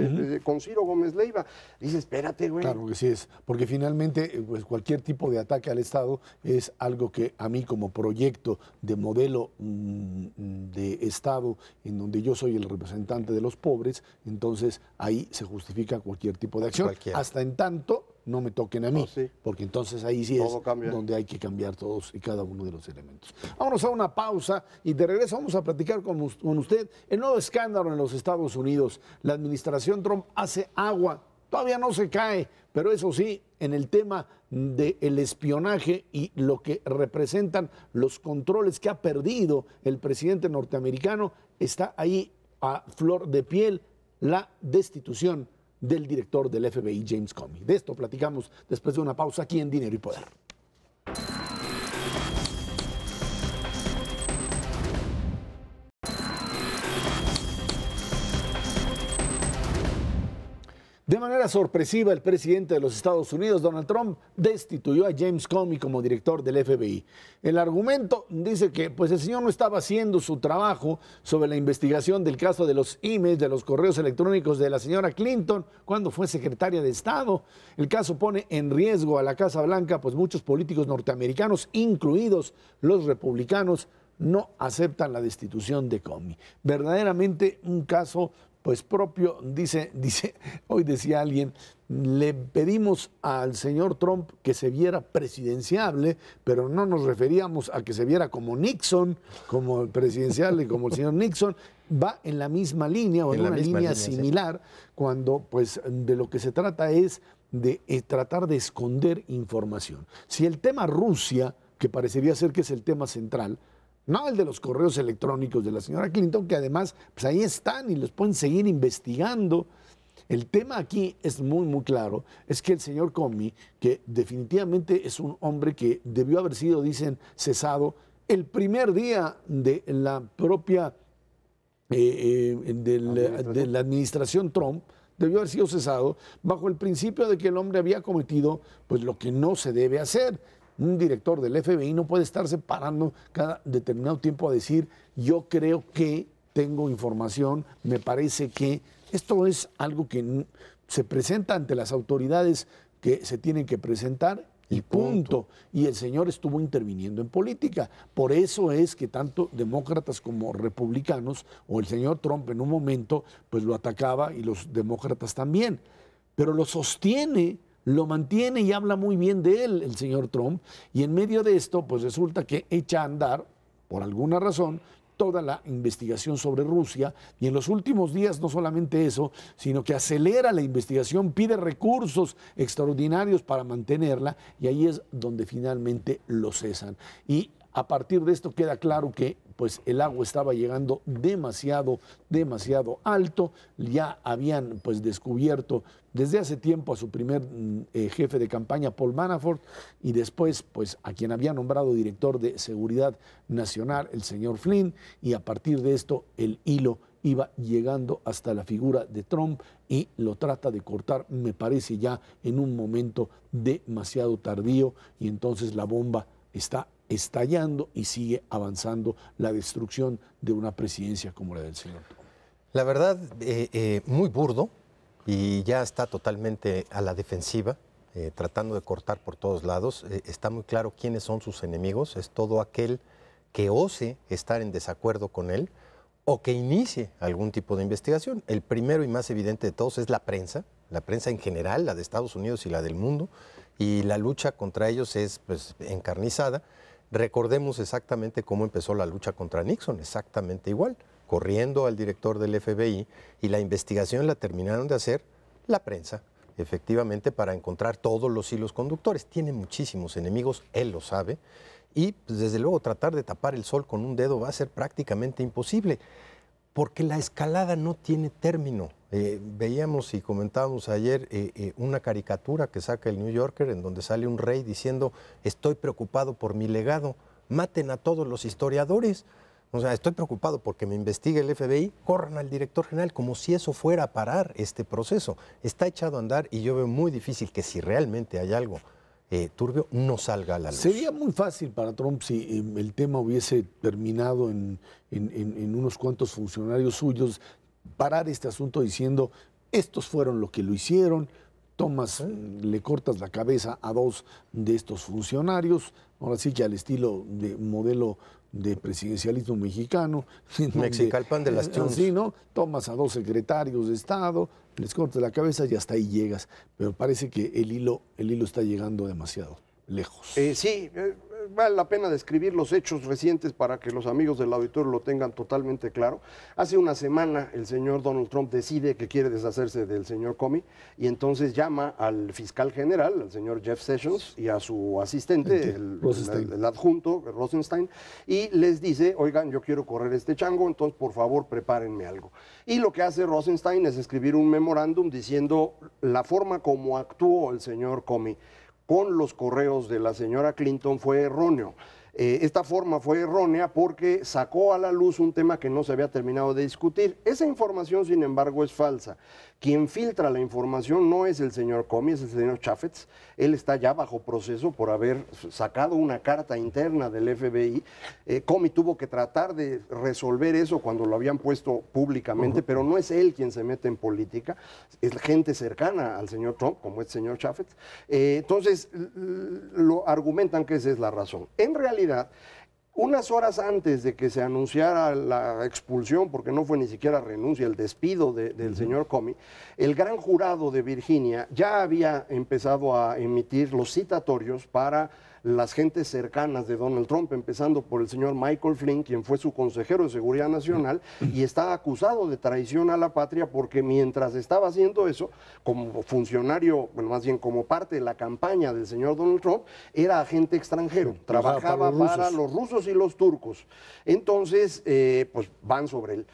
con Ciro Gómez Leiva. Dice, espérate, güey. Claro que sí es, porque finalmente pues, cualquier tipo de ataque al Estado es algo que a mí como proyecto de modelo de Estado en donde yo soy el representante de los pobres, entonces ahí se justifica cualquier tipo de acción. Hasta en tanto no me toquen a mí, porque entonces ahí sí todo es cambia. Donde hay que cambiar todos y cada uno de los elementos. Vámonos a una pausa y de regreso vamos a platicar con usted el nuevo escándalo en los Estados Unidos. La administración Trump hace agua, todavía no se cae, pero eso sí, en el tema del espionaje y lo que representan los controles que ha perdido el presidente norteamericano, está ahí a flor de piel la destitución del director del FBI, James Comey. De esto platicamos después de una pausa aquí en Dinero y Poder. De manera sorpresiva, el presidente de los Estados Unidos, Donald Trump, destituyó a James Comey como director del FBI. El argumento dice que pues, el señor no estaba haciendo su trabajo sobre la investigación del caso de los emails, de los correos electrónicos de la señora Clinton cuando fue secretaria de Estado. El caso pone en riesgo a la Casa Blanca, pues muchos políticos norteamericanos, incluidos los republicanos, no aceptan la destitución de Comey. Verdaderamente un caso pues propio, hoy decía alguien, le pedimos al señor Trump que se viera presidenciable, pero no nos referíamos a que se viera como Nixon, como el presidencial y como el señor Nixon, va en la misma línea o en una línea similar, cuando pues de lo que se trata es de tratar de esconder información. Si el tema Rusia, que parecería ser que es el tema central, no el de los correos electrónicos de la señora Clinton, que además pues ahí están y los pueden seguir investigando. El tema aquí es muy, muy claro, es que el señor Comey, que definitivamente es un hombre que debió haber sido, dicen, cesado el primer día de la propia de la administración Trump, debió haber sido cesado bajo el principio de que el hombre había cometido pues lo que no se debe hacer. Un director del FBI no puede estarse parando cada determinado tiempo a decir, yo creo que tengo información, me parece que esto es algo que se presenta ante las autoridades que se tienen que presentar y punto. Y el señor estuvo interviniendo en política. Por eso es que tanto demócratas como republicanos, o el señor Trump en un momento, pues lo atacaba y los demócratas también. Pero lo sostiene, lo mantiene y habla muy bien de él, el señor Trump, y en medio de esto, pues resulta que echa a andar, por alguna razón, toda la investigación sobre Rusia, y en los últimos días no solamente eso, sino que acelera la investigación, pide recursos extraordinarios para mantenerla, y ahí es donde finalmente lo cesan. Y a partir de esto queda claro que pues el agua estaba llegando demasiado alto. Ya habían pues descubierto desde hace tiempo a su primer jefe de campaña, Paul Manafort, y después pues a quien había nombrado director de Seguridad Nacional, el señor Flynn, y a partir de esto el hilo iba llegando hasta la figura de Trump y lo trata de cortar, me parece ya en un momento demasiado tardío, y entonces la bomba está estallando y sigue avanzando la destrucción de una presidencia como la del señor Trump. La verdad, muy burdo, y ya está totalmente a la defensiva, tratando de cortar por todos lados. Está muy claro quiénes son sus enemigos. Es todo aquel que ose estar en desacuerdo con él o que inicie algún tipo de investigación. El primero y más evidente de todos es la prensa en general, la de Estados Unidos y la del mundo, y la lucha contra ellos es pues, encarnizada. Recordemos exactamente cómo empezó la lucha contra Nixon, exactamente igual, corriendo al director del FBI, y la investigación la terminaron de hacer la prensa, efectivamente, para encontrar todos los hilos conductores. Tiene muchísimos enemigos, él lo sabe, y pues, desde luego tratar de tapar el sol con un dedo va a ser prácticamente imposible, porque la escalada no tiene término. Veíamos y comentábamos ayer una caricatura que saca el New Yorker en donde sale un rey diciendo, estoy preocupado por mi legado, maten a todos los historiadores. O sea, estoy preocupado porque me investigue el FBI, corran al director general, como si eso fuera a parar este proceso. Está echado a andar y yo veo muy difícil que si realmente hay algo turbio no salga a la luz. Sería muy fácil para Trump si el tema hubiese terminado en unos cuantos funcionarios suyos, parar este asunto diciendo, estos fueron los que lo hicieron, le cortas la cabeza a 2 de estos funcionarios, ahora sí que al estilo de modelo de presidencialismo mexicano. Mexicalpan de las Tunes. Sí, ¿no? Tomas a 2 secretarios de Estado, les cortas la cabeza y hasta ahí llegas. Pero parece que el hilo está llegando demasiado lejos. Sí, vale la pena describir los hechos recientes para que los amigos del auditorio lo tengan totalmente claro. Hace una semana el señor Donald Trump decide que quiere deshacerse del señor Comey y entonces llama al fiscal general, al señor Jeff Sessions, y a su asistente, el adjunto, Rosenstein, y les dice, oigan, yo quiero correr este chango, entonces por favor prepárenme algo. Y lo que hace Rosenstein es escribir un memorándum diciendo la forma como actuó el señor Comey con los correos de la señora Clinton fue erróneo. Esta forma fue errónea porque sacó a la luz un tema que no se había terminado de discutir. Esa información, sin embargo, es falsa. Quien filtra la información no es el señor Comey, es el señor Chaffetz. Él está ya bajo proceso por haber sacado una carta interna del FBI. Comey tuvo que tratar de resolver eso cuando lo habían puesto públicamente, pero no es él quien se mete en política, es gente cercana al señor Trump, como es el señor Chaffetz. Entonces, lo argumentan que esa es la razón. En realidad, unas horas antes de que se anunciara la expulsión, porque no fue ni siquiera renuncia, el despido del señor Comey, el gran jurado de Virginia ya había empezado a emitir los citatorios para las gentes cercanas de Donald Trump, empezando por el señor Michael Flynn, quien fue su consejero de Seguridad Nacional, y está acusado de traición a la patria porque mientras estaba haciendo eso, como funcionario, bueno, más bien como parte de la campaña del señor Donald Trump, era agente extranjero, trabajaba para los rusos y los turcos. Entonces, pues van sobre él.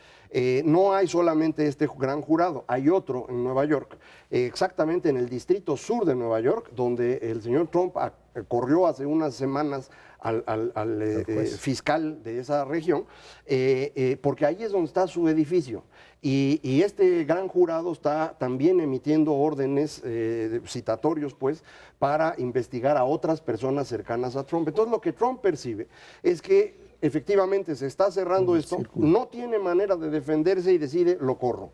No hay solamente este gran jurado, hay otro en Nueva York, exactamente en el distrito sur de Nueva York, donde el señor Trump corrió hace unas semanas al fiscal de esa región, porque ahí es donde está su edificio. Y este gran jurado está también emitiendo órdenes citatorios, pues, para investigar a otras personas cercanas a Trump. Entonces, lo que Trump percibe es que efectivamente se está cerrando esto, no tiene manera de defenderse y decide, lo corro.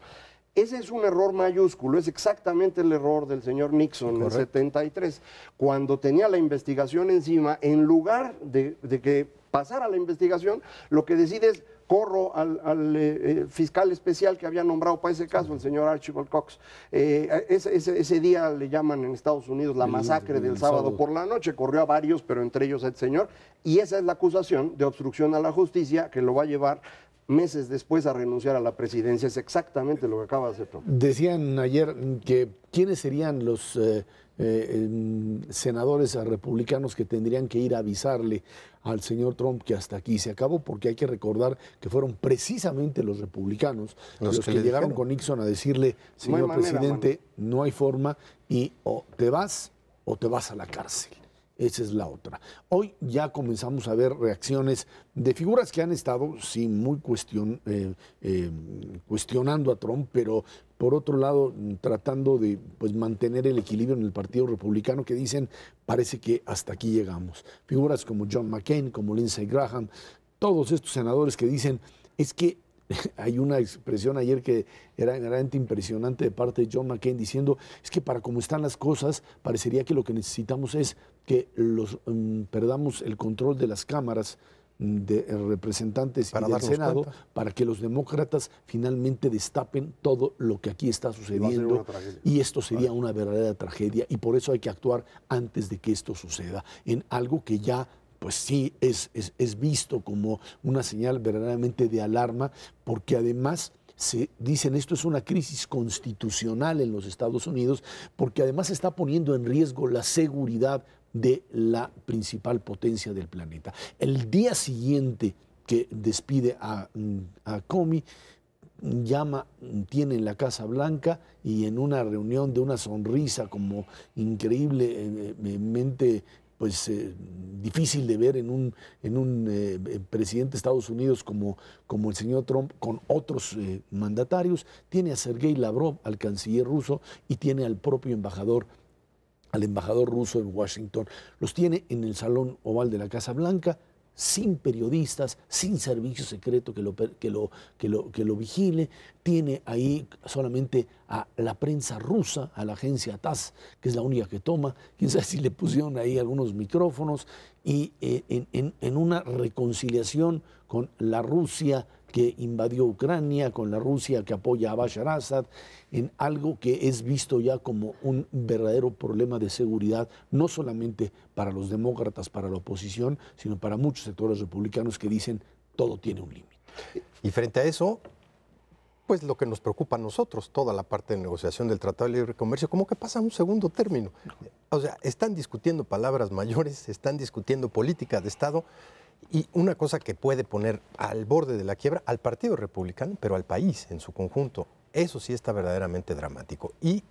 Ese es un error mayúsculo, es exactamente el error del señor Nixon en el 73, cuando tenía la investigación encima, en lugar de que pasara la investigación, lo que decide es, corro al fiscal especial que había nombrado para ese caso, el señor Archibald Cox. Ese día le llaman en Estados Unidos la masacre del sábado por la noche, corrió a varios, pero entre ellos al señor, y esa es la acusación de obstrucción a la justicia que lo va a llevar meses después a renunciar a la presidencia. Es exactamente lo que acaba de hacer Trump. Decían ayer que quiénes serían los senadores republicanos que tendrían que ir a avisarle al señor Trump que hasta aquí se acabó, porque hay que recordar que fueron precisamente los republicanos los que llegaron con Nixon a decirle, señor presidente, no hay forma y o te vas a la cárcel. Esa es la otra. Hoy ya comenzamos a ver reacciones de figuras que han estado, sí, muy cuestionando a Trump, pero por otro lado tratando de mantener el equilibrio en el Partido Republicano, que dicen, parece que hasta aquí llegamos. Figuras como John McCain, como Lindsey Graham, todos estos senadores que dicen, es que hay una expresión ayer que era realmente impresionante de parte de John McCain diciendo, es que para cómo están las cosas, parecería que lo que necesitamos es que perdamos el control de las cámaras de representantes y del Senado para que los demócratas finalmente destapen todo lo que aquí está sucediendo, y esto sería una verdadera tragedia, y por eso hay que actuar antes de que esto suceda, en algo que ya pues sí es visto como una señal verdaderamente de alarma, porque además se dicen esto es una crisis constitucional en los Estados Unidos, porque además se está poniendo en riesgo la seguridad de la principal potencia del planeta. El día siguiente que despide a Comey, tiene en la Casa Blanca y en una reunión de una sonrisa como increíblemente difícil de ver en un presidente de Estados Unidos como el señor Trump, con otros mandatarios, tiene a Sergei Lavrov, al canciller ruso, y tiene al propio embajador al embajador ruso en Washington. Los tiene en el Salón Oval de la Casa Blanca, sin periodistas, sin servicio secreto que lo vigile. Tiene ahí solamente a la prensa rusa, a la agencia TASS, que es la única que toma. Quién sabe si le pusieron ahí algunos micrófonos, y en una reconciliación con la Rusia que invadió Ucrania, con la Rusia que apoya a Bashar al-Assad, en algo que es visto ya como un verdadero problema de seguridad, no solamente para los demócratas, para la oposición, sino para muchos sectores republicanos que dicen todo tiene un límite. Y frente a eso, pues lo que nos preocupa a nosotros, toda la parte de negociación del Tratado de Libre Comercio, como que pasa a un segundo término. O sea, están discutiendo palabras mayores, están discutiendo política de Estado, y una cosa que puede poner al borde de la quiebra al Partido Republicano, pero al país en su conjunto. Eso sí está verdaderamente dramático. Y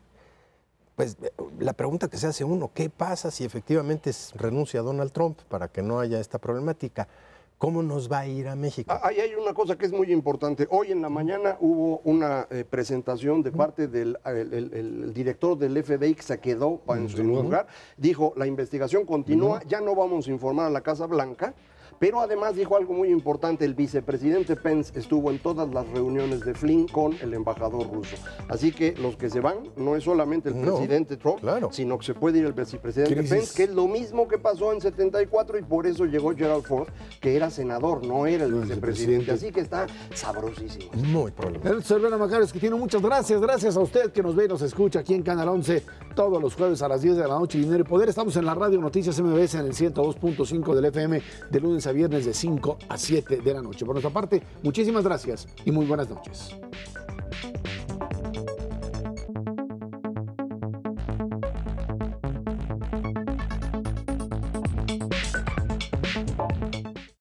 pues la pregunta que se hace uno, ¿qué pasa si efectivamente renuncia Donald Trump para que no haya esta problemática? ¿Cómo nos va a ir a México? Ahí hay una cosa que es muy importante. Hoy en la mañana hubo una presentación de parte del el director del FBI, que se quedó en su lugar. Dijo, la investigación continúa, ya no vamos a informar a la Casa Blanca. Pero además dijo algo muy importante, el vicepresidente Pence estuvo en todas las reuniones de Flynn con el embajador ruso. Así que los que se van no es solamente el presidente Trump, sino que se puede ir el vicepresidente Pence, que es lo mismo que pasó en 74, y por eso llegó Gerald Ford, que era senador, no era el vicepresidente. Así que está sabrosísimo. Muy probable. Elvira Macarios, que tiene muchas gracias. Gracias a usted que nos ve y nos escucha aquí en Canal 11 todos los jueves a las 10 de la noche. Dinero y Poder. Estamos en la Radio Noticias MBS en el 102.5 del FM de lunes a viernes de 5 a 7 de la noche. Por nuestra parte, muchísimas gracias y muy buenas noches.